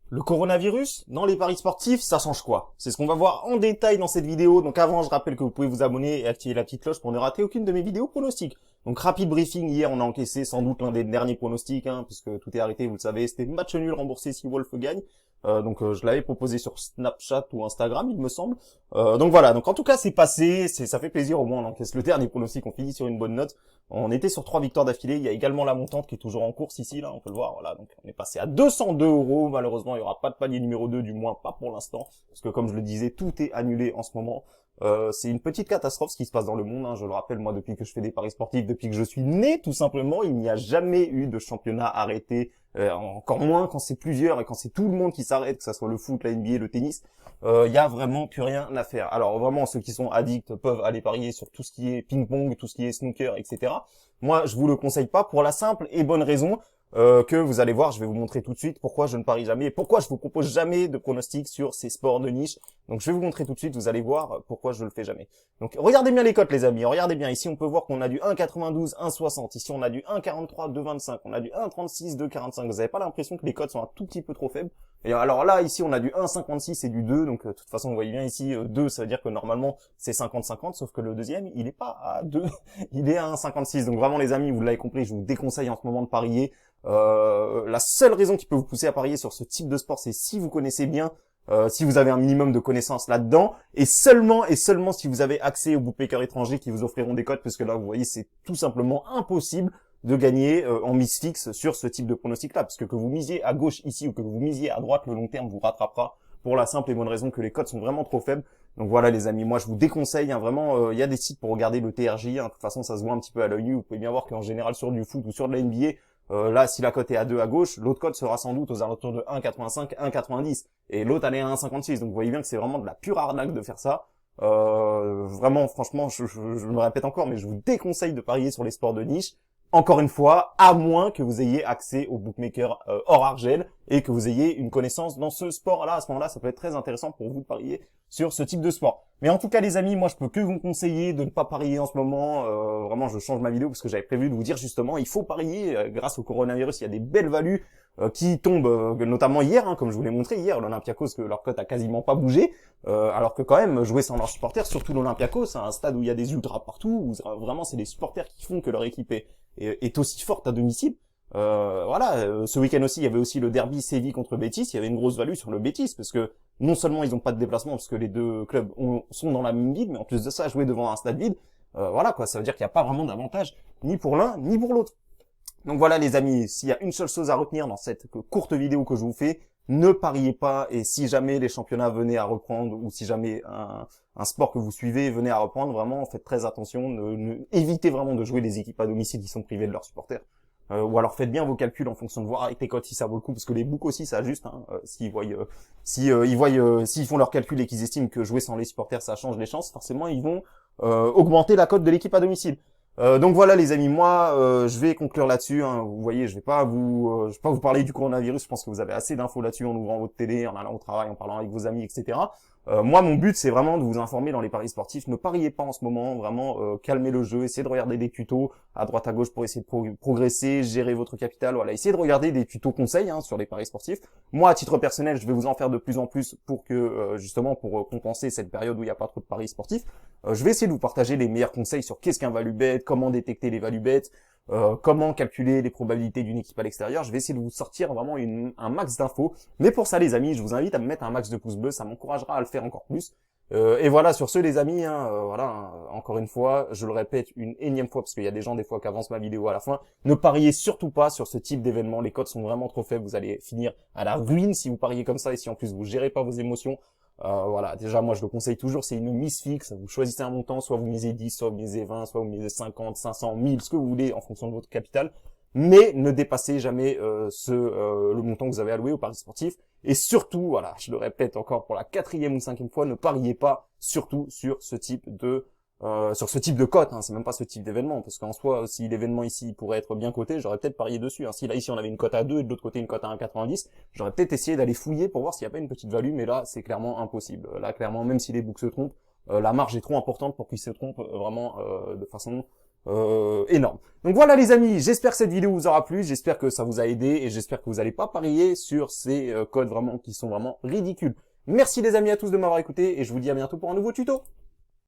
Le coronavirus, dans les paris sportifs, ça change quoi? C'est ce qu'on va voir en détail dans cette vidéo. Donc avant, je rappelle que vous pouvez vous abonner et activer la petite cloche pour ne rater aucune de mes vidéos pronostics. Donc rapide briefing, hier on a encaissé sans doute l'un des derniers pronostics, puisque tout est arrêté, vous le savez, c'était match nul remboursé si Wolf gagne. Donc je l'avais proposé sur Snapchat ou Instagram, il me semble. Donc voilà, donc en tout cas c'est passé, ça fait plaisir, au moins on encaisse le dernier pronostic, on finit sur une bonne note. On était sur 3 victoires d'affilée, il y a également la montante qui est toujours en course ici, là, on peut le voir, voilà, donc on est passé à 202 €, malheureusement il n'y aura pas de palier numéro 2, du moins pas pour l'instant, parce que comme je le disais, tout est annulé en ce moment. C'est une petite catastrophe ce qui se passe dans le monde, je le rappelle, moi depuis que je fais des paris sportifs, depuis que je suis né tout simplement, il n'y a jamais eu de championnat arrêté, encore moins quand c'est plusieurs et quand c'est tout le monde qui s'arrête, que ça soit le foot, la NBA, le tennis, il y a vraiment plus rien à faire. Alors vraiment, ceux qui sont addicts peuvent aller parier sur tout ce qui est ping-pong, tout ce qui est snooker, etc. Moi, je vous le conseille pas pour la simple et bonne raison que vous allez voir, je vais vous montrer tout de suite pourquoi je ne parie jamais et pourquoi je vous propose jamais de pronostics sur ces sports de niche. Donc je vais vous montrer tout de suite, vous allez voir pourquoi je le fais jamais. Donc regardez bien les cotes les amis, regardez bien, ici on peut voir qu'on a du 1,92, 1,60, ici on a du 1,43, 2,25, on a du 1,36, 2,45, vous avez pas l'impression que les cotes sont un tout petit peu trop faibles? Et alors là, ici on a du 1,56 et du 2, donc de toute façon vous voyez bien ici, 2 ça veut dire que normalement c'est 50-50, sauf que le deuxième il est pas à 2, il est à 1,56, donc vraiment les amis, vous l'avez compris, je vous déconseille en ce moment de parier. La seule raison qui peut vous pousser à parier sur ce type de sport, c'est si vous connaissez bien, si vous avez un minimum de connaissances là-dedans, et seulement si vous avez accès aux bookmakers étrangers qui vous offriront des cotes, parce que là, vous voyez, c'est tout simplement impossible de gagner en mise fixe sur ce type de pronostic-là, parce que vous misiez à gauche ici ou que vous misiez à droite, le long terme vous rattrapera pour la simple et bonne raison que les cotes sont vraiment trop faibles. Donc voilà les amis, moi je vous déconseille, vraiment, il y a des sites pour regarder le TRJ, de toute façon ça se voit un petit peu à l'œil nu, vous pouvez bien voir qu'en général sur du foot ou sur de la NBA, là, si la cote est à 2 à gauche, l'autre cote sera sans doute aux alentours de 1,85, 1,90. Et l'autre, elle est à 1,56. Donc, vous voyez bien que c'est vraiment de la pure arnaque de faire ça. Vraiment, franchement, je me répète encore, mais je vous déconseille de parier sur les sports de niche. Encore une fois, à moins que vous ayez accès aux bookmakers hors argel et que vous ayez une connaissance dans ce sport-là. À ce moment-là, ça peut être très intéressant pour vous de parier sur ce type de sport. Mais en tout cas, les amis, moi, je peux que vous conseiller de ne pas parier en ce moment. Vraiment, je change ma vidéo parce que j'avais prévu de vous dire justement, il faut parier. Grâce au coronavirus, il y a des belles values qui tombent, notamment hier, comme je vous l'ai montré hier, l'Olympiakos, que leur cote a quasiment pas bougé, alors que quand même, jouer sans leurs supporters, surtout l'Olympiakos, un stade où il y a des ultras partout, où vraiment c'est les supporters qui font que leur équipe est aussi forte à domicile. Voilà, ce week-end aussi, il y avait aussi le derby Séville contre Betis, il y avait une grosse value sur le Betis, parce que non seulement ils n'ont pas de déplacement, parce que les deux clubs sont dans la même ville, mais en plus de ça, jouer devant un stade vide, voilà quoi, ça veut dire qu'il n'y a pas vraiment d'avantage, ni pour l'un, ni pour l'autre. Donc voilà les amis, s'il y a une seule chose à retenir dans cette courte vidéo que je vous fais, ne pariez pas, et si jamais les championnats venaient à reprendre, ou si jamais un sport que vous suivez venait à reprendre, vraiment faites très attention, évitez vraiment de jouer les équipes à domicile qui sont privées de leurs supporters. Ou alors faites bien vos calculs en fonction de voir avec tes cotes si ça vaut le coup, parce que les books aussi ça ajuste, s'ils voient, s'ils font leurs calculs et qu'ils estiment que jouer sans les supporters ça change les chances, forcément ils vont augmenter la cote de l'équipe à domicile. Donc voilà les amis, moi je vais conclure là-dessus. Vous voyez, je vais pas vous parler du coronavirus. Je pense que vous avez assez d'infos là-dessus en ouvrant votre télé, en allant au travail, en parlant avec vos amis, etc. Moi mon but c'est vraiment de vous informer dans les paris sportifs. Ne pariez pas en ce moment, vraiment calmez le jeu, essayez de regarder des tutos à droite à gauche pour essayer de progresser, gérer votre capital. Voilà, essayez de regarder des tutos conseils sur les paris sportifs. Moi à titre personnel, je vais vous en faire de plus en plus pour que justement pour compenser cette période où il n'y a pas trop de paris sportifs. Je vais essayer de vous partager les meilleurs conseils sur qu'est-ce qu'un value bet, comment détecter les value bets, comment calculer les probabilités d'une équipe à l'extérieur. Je vais essayer de vous sortir vraiment un max d'infos. Mais pour ça les amis, je vous invite à me mettre un max de pouces bleus, ça m'encouragera à le faire encore plus. Et voilà, sur ce les amis, voilà, encore une fois, je le répète une énième fois, parce qu'il y a des gens des fois qui avancent ma vidéo à la fin, ne pariez surtout pas sur ce type d'événement, les cotes sont vraiment trop faibles, vous allez finir à la ruine si vous pariez comme ça, et si en plus vous gérez pas vos émotions. Voilà, déjà moi je le conseille toujours, c'est une mise fixe, vous choisissez un montant, soit vous misez 10, soit vous misez 20, soit vous misez 50, 500, 1000, ce que vous voulez en fonction de votre capital, mais ne dépassez jamais le montant que vous avez alloué au pari sportif, et surtout, voilà, je le répète encore pour la 4e ou 5e fois, ne pariez pas surtout sur ce type de cote, c'est même pas ce type d'événement, parce qu'en soi, si l'événement ici pourrait être bien coté, j'aurais peut-être parié dessus. Si là ici on avait une cote à 2 et de l'autre côté une cote à 1,90, j'aurais peut-être essayé d'aller fouiller pour voir s'il n'y a pas une petite value, mais là c'est clairement impossible. Là clairement, même si les books se trompent, la marge est trop importante pour qu'ils se trompent vraiment de façon énorme. Donc voilà les amis, j'espère que cette vidéo vous aura plu, j'espère que ça vous a aidé et j'espère que vous n'allez pas parier sur ces codes vraiment qui sont vraiment ridicules. Merci les amis à tous de m'avoir écouté et je vous dis à bientôt pour un nouveau tuto.